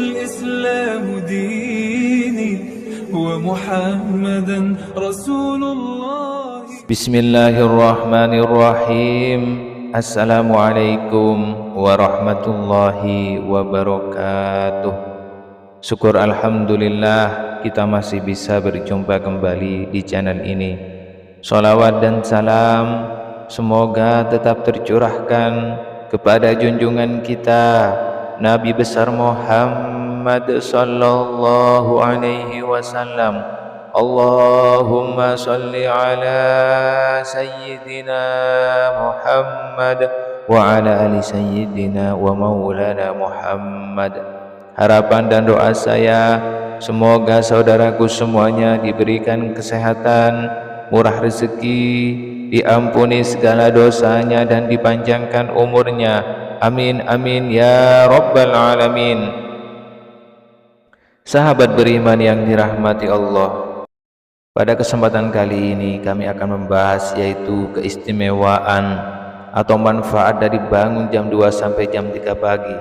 الإسلام ديني ومحمدا رسول الله. بسم الله الرحمن الرحيم. Assalamualaikum warahmatullahi wabarakatuh. Syukur alhamdulillah kita masih bisa berjumpa kembali di channel ini. Sholawat dan salam semoga tetap tercurahkan kepada junjungan kita Nabi besar Muhammad sallallahu alaihi wasallam. Allahumma salli ala sayyidina Muhammad wa ala ali sayyidina wa maulana Muhammad. Harapan dan doa saya semoga saudaraku semuanya diberikan kesehatan, murah rezeki, diampuni segala dosanya dan dipanjangkan umurnya. Amin amin ya rabbal alamin. Sahabat beriman yang dirahmati Allah, pada kesempatan kali ini kami akan membahas yaitu keistimewaan atau manfaat dari bangun jam 2 sampai jam 3 pagi.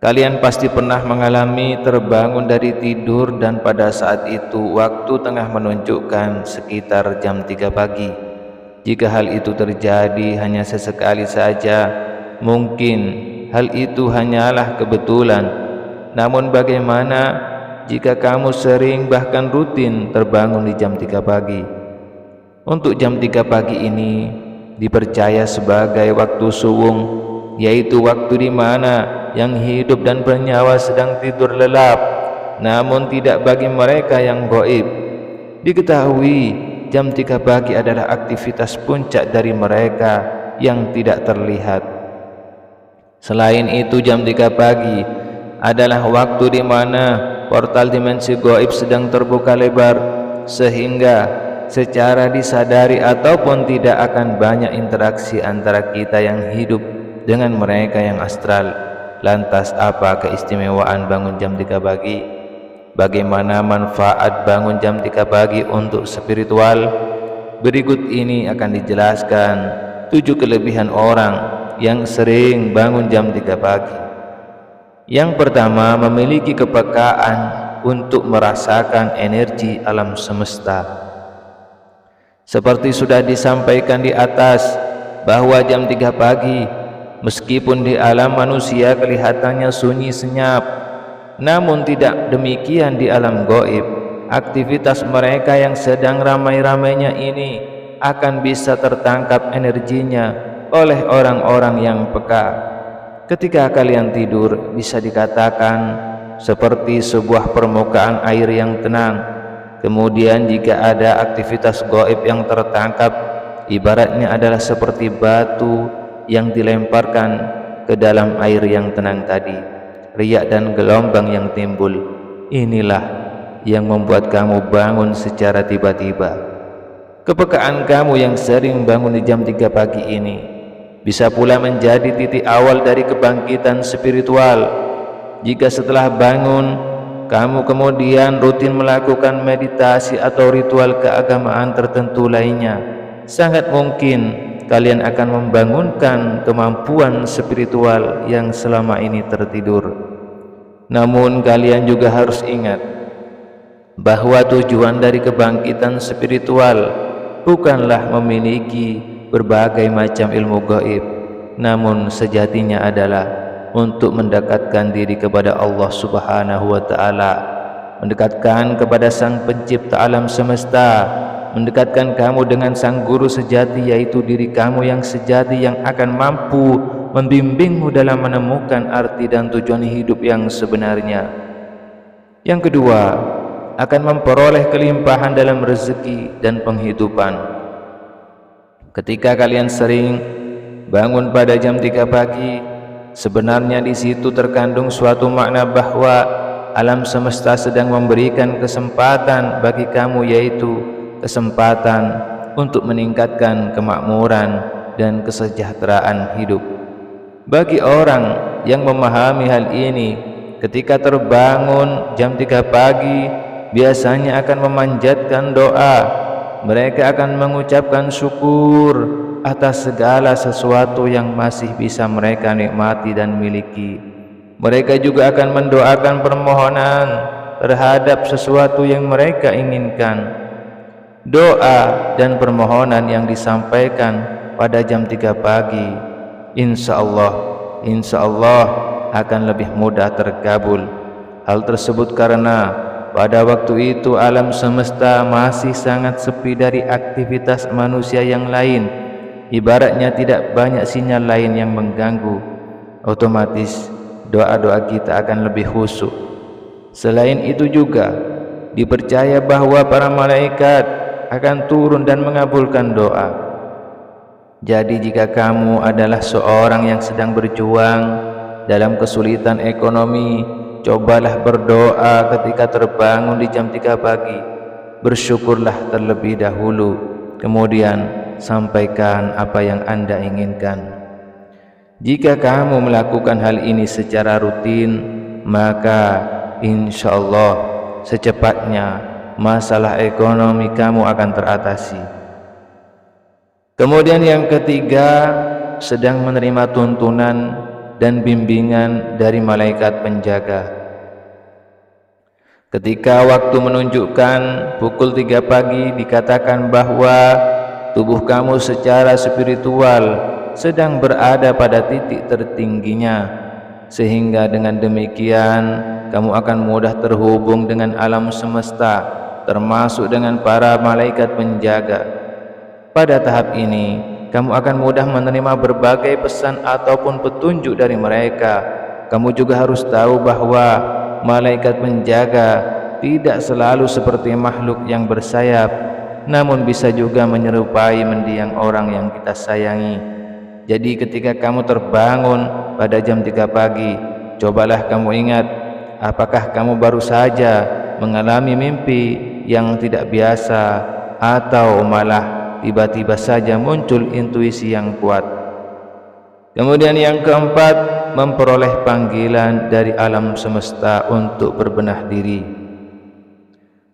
Kalian pasti pernah mengalami terbangun dari tidur dan pada saat itu waktu tengah menunjukkan sekitar jam 3 pagi. Jika hal itu terjadi hanya sesekali saja, mungkin hal itu hanyalah kebetulan. Namun bagaimana jika kamu sering bahkan rutin terbangun di jam 3 pagi? Untuk jam 3 pagi ini dipercaya sebagai waktu suwung, yaitu waktu di mana yang hidup dan bernyawa sedang tidur lelap, namun tidak bagi mereka yang gaib. Diketahui jam 3 pagi adalah aktivitas puncak dari mereka yang tidak terlihat. Selain itu, jam 3 pagi adalah waktu di mana portal dimensi gaib sedang terbuka lebar, sehingga secara disadari ataupun tidak akan banyak interaksi antara kita yang hidup dengan mereka yang astral. Lantas apa keistimewaan bangun jam 3 pagi? Bagaimana manfaat bangun jam 3 pagi untuk spiritual? Berikut ini akan dijelaskan 7 kelebihan orang yang sering bangun jam 3 pagi. Yang pertama, memiliki kepekaan untuk merasakan energi alam semesta. Seperti sudah disampaikan di atas bahwa jam 3 pagi meskipun di alam manusia kelihatannya sunyi senyap, namun tidak demikian di alam gaib. Aktivitas mereka yang sedang ramai-ramainya ini akan bisa tertangkap energinya oleh orang-orang yang peka. Ketika kalian tidur, bisa dikatakan seperti sebuah permukaan air yang tenang. Kemudian jika ada aktivitas gaib yang tertangkap, ibaratnya adalah seperti batu yang dilemparkan ke dalam air yang tenang tadi. Riak dan gelombang yang timbul, inilah yang membuat kamu bangun secara tiba-tiba. Kepekaan kamu yang sering bangun di jam 3 pagi ini bisa pula menjadi titik awal dari kebangkitan spiritual. Jika setelah bangun kamu kemudian rutin melakukan meditasi atau ritual keagamaan tertentu lainnya, sangat mungkin kalian akan membangunkan kemampuan spiritual yang selama ini tertidur. Namun kalian juga harus ingat bahwa tujuan dari kebangkitan spiritual bukanlah memiliki berbagai macam ilmu gaib, namun sejatinya adalah untuk mendekatkan diri kepada Allah Subhanahu wa Ta'ala, mendekatkan kepada Sang Pencipta alam semesta, mendekatkan kamu dengan Sang Guru sejati, yaitu diri kamu yang sejati yang akan mampu membimbingmu dalam menemukan arti dan tujuan hidup yang sebenarnya. Yang kedua, akan memperoleh kelimpahan dalam rezeki dan penghidupan. Ketika kalian sering bangun pada jam 3 pagi, sebenarnya di situ terkandung suatu makna bahwa alam semesta sedang memberikan kesempatan bagi kamu, yaitu kesempatan untuk meningkatkan kemakmuran dan kesejahteraan hidup. Bagi orang yang memahami hal ini, ketika terbangun jam 3 pagi biasanya akan memanjatkan doa. Mereka akan mengucapkan syukur atas segala sesuatu yang masih bisa mereka nikmati dan miliki. Mereka juga akan mendoakan permohonan terhadap sesuatu yang mereka inginkan. Doa dan permohonan yang disampaikan pada jam 3 pagi insya Allah akan lebih mudah terkabul. Hal tersebut karena pada waktu itu alam semesta masih sangat sepi dari aktivitas manusia yang lain. Ibaratnya tidak banyak sinyal lain yang mengganggu. Otomatis doa-doa kita akan lebih khusyuk. Selain itu juga dipercaya bahwa para malaikat akan turun dan mengabulkan doa. Jadi jika kamu adalah seorang yang sedang berjuang dalam kesulitan ekonomi, cobalah berdoa ketika terbangun di jam 3 pagi. Bersyukurlah terlebih dahulu, kemudian sampaikan apa yang Anda inginkan. Jika kamu melakukan hal ini secara rutin, maka insya Allah secepatnya masalah ekonomi kamu akan teratasi. Kemudian yang ketiga, sedang menerima tuntunan dan bimbingan dari malaikat penjaga. Ketika waktu menunjukkan pukul 3 pagi, dikatakan bahwa tubuh kamu secara spiritual sedang berada pada titik tertingginya, sehingga dengan demikian kamu akan mudah terhubung dengan alam semesta, termasuk dengan para malaikat penjaga. Pada tahap ini kamu akan mudah menerima berbagai pesan ataupun petunjuk dari mereka. Kamu juga harus tahu bahwa malaikat penjaga tidak selalu seperti makhluk yang bersayap, namun bisa juga menyerupai mendiang orang yang kita sayangi. Jadi ketika kamu terbangun pada jam 3 pagi, cobalah kamu ingat, apakah kamu baru saja mengalami mimpi yang tidak biasa, atau malah tiba-tiba saja muncul intuisi yang kuat. Kemudian yang keempat, memperoleh panggilan dari alam semesta untuk berbenah diri.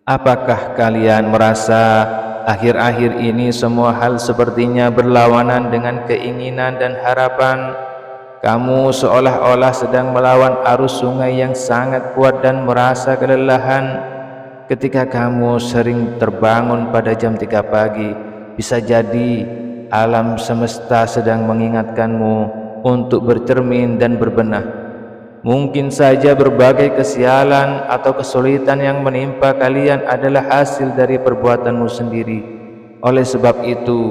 Apakah kalian merasa akhir-akhir ini semua hal sepertinya berlawanan dengan keinginan dan harapan? Kamu seolah-olah sedang melawan arus sungai yang sangat kuat dan merasa kelelahan. Ketika kamu sering terbangun pada jam 3 pagi, bisa jadi alam semesta sedang mengingatkanmu untuk bercermin dan berbenah. Mungkin saja berbagai kesialan atau kesulitan yang menimpa kalian adalah hasil dari perbuatanmu sendiri. Oleh sebab itu,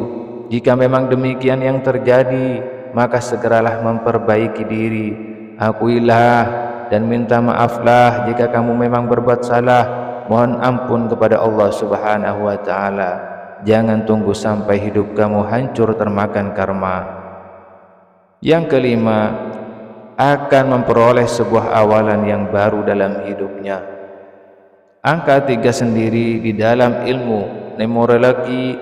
jika memang demikian yang terjadi, maka segeralah memperbaiki diri. Akuilah dan minta maaflah jika kamu memang berbuat salah. Mohon ampun kepada Allah Subhanahu wa Ta'ala. Jangan tunggu sampai hidup kamu hancur termakan karma. Yang kelima, akan memperoleh sebuah awalan yang baru dalam hidupnya. Angka 3 sendiri di dalam ilmu numerologi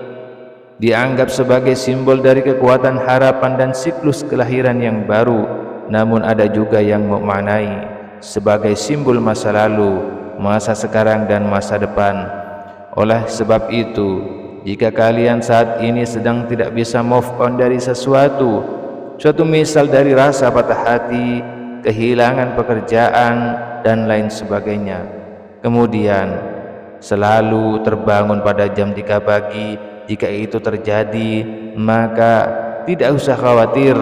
dianggap sebagai simbol dari kekuatan harapan dan siklus kelahiran yang baru, namun ada juga yang memaknai sebagai simbol masa lalu, masa sekarang dan masa depan. Oleh sebab itu, jika kalian saat ini sedang tidak bisa move on dari sesuatu, suatu misal dari rasa patah hati, kehilangan pekerjaan, dan lain sebagainya, kemudian selalu terbangun pada jam 3 pagi, jika itu terjadi, maka tidak usah khawatir.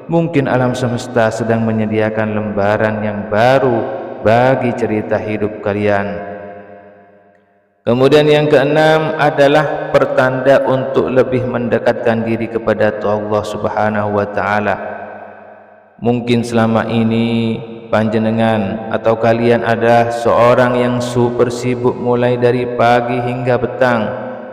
Mungkin alam semesta sedang menyediakan lembaran yang baru bagi cerita hidup kalian. Kemudian yang keenam adalah pertanda untuk lebih mendekatkan diri kepada Allah Subhanahu wa Ta'ala. Mungkin selama ini panjenengan atau kalian adalah seorang yang super sibuk mulai dari pagi hingga petang.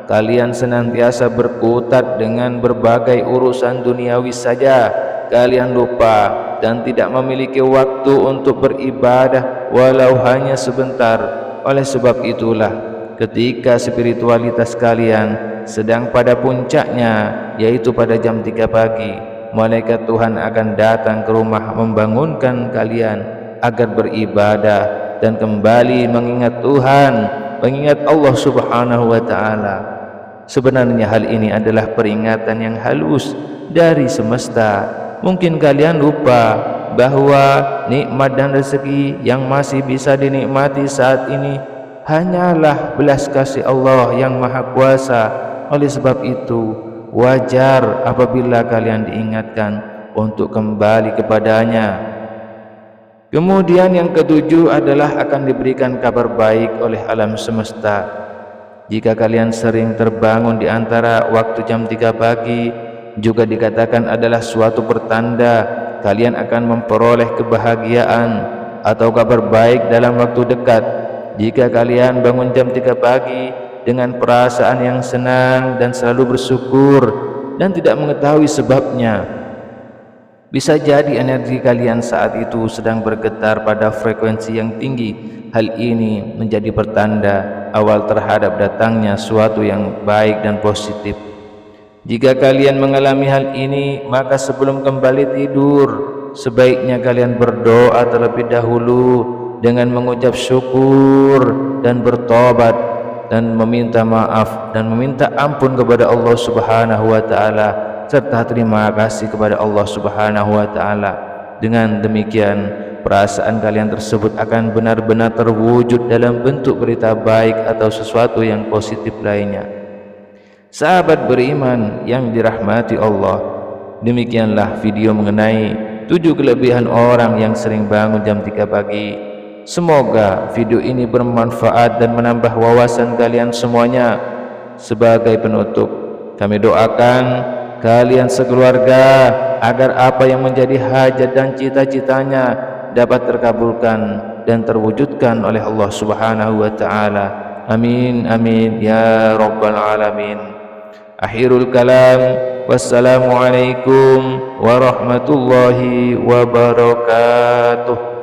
Kalian senantiasa berkutat dengan berbagai urusan duniawi saja. Kalian lupa dan tidak memiliki waktu untuk beribadah walau hanya sebentar. Oleh sebab itulah, ketika spiritualitas kalian sedang pada puncaknya, yaitu pada jam 3 pagi, malaikat Tuhan akan datang ke rumah membangunkan kalian agar beribadah dan kembali mengingat Tuhan, mengingat Allah Subhanahu wa Ta'ala. Sebenarnya hal ini adalah peringatan yang halus dari semesta. Mungkin kalian lupa bahwa nikmat dan rezeki yang masih bisa dinikmati saat ini hanyalah belas kasih Allah yang Maha Kuasa. Oleh sebab itu, wajar apabila kalian diingatkan untuk kembali kepadanya. Kemudian yang ketujuh adalah akan diberikan kabar baik oleh alam semesta. Jika kalian sering terbangun di antara waktu jam 3 pagi, juga dikatakan adalah suatu pertanda kalian akan memperoleh kebahagiaan atau kabar baik dalam waktu dekat. Jika kalian bangun jam 3 pagi dengan perasaan yang senang dan selalu bersyukur dan tidak mengetahui sebabnya, bisa jadi energi kalian saat itu sedang bergetar pada frekuensi yang tinggi. Hal ini menjadi pertanda awal terhadap datangnya suatu yang baik dan positif. Jika kalian mengalami hal ini, maka sebelum kembali tidur, sebaiknya kalian berdoa terlebih dahulu dengan mengucap syukur dan bertobat dan meminta maaf dan meminta ampun kepada Allah Subhanahu wa taala, serta terima kasih kepada Allah Subhanahu wa taala. Dengan demikian, perasaan kalian tersebut akan benar-benar terwujud dalam bentuk berita baik atau sesuatu yang positif lainnya. Sahabat beriman yang dirahmati Allah, demikianlah video mengenai 7 kelebihan orang yang sering bangun jam 3 pagi. Semoga video ini bermanfaat dan menambah wawasan kalian semuanya. Sebagai penutup, kami doakan kalian sekeluarga agar apa yang menjadi hajat dan cita-citanya dapat terkabulkan dan terwujudkan oleh Allah Subhanahu wa taala. Amin amin ya rabbal alamin. Akhirul kalam, wassalamualaikum warahmatullahi wabarakatuh.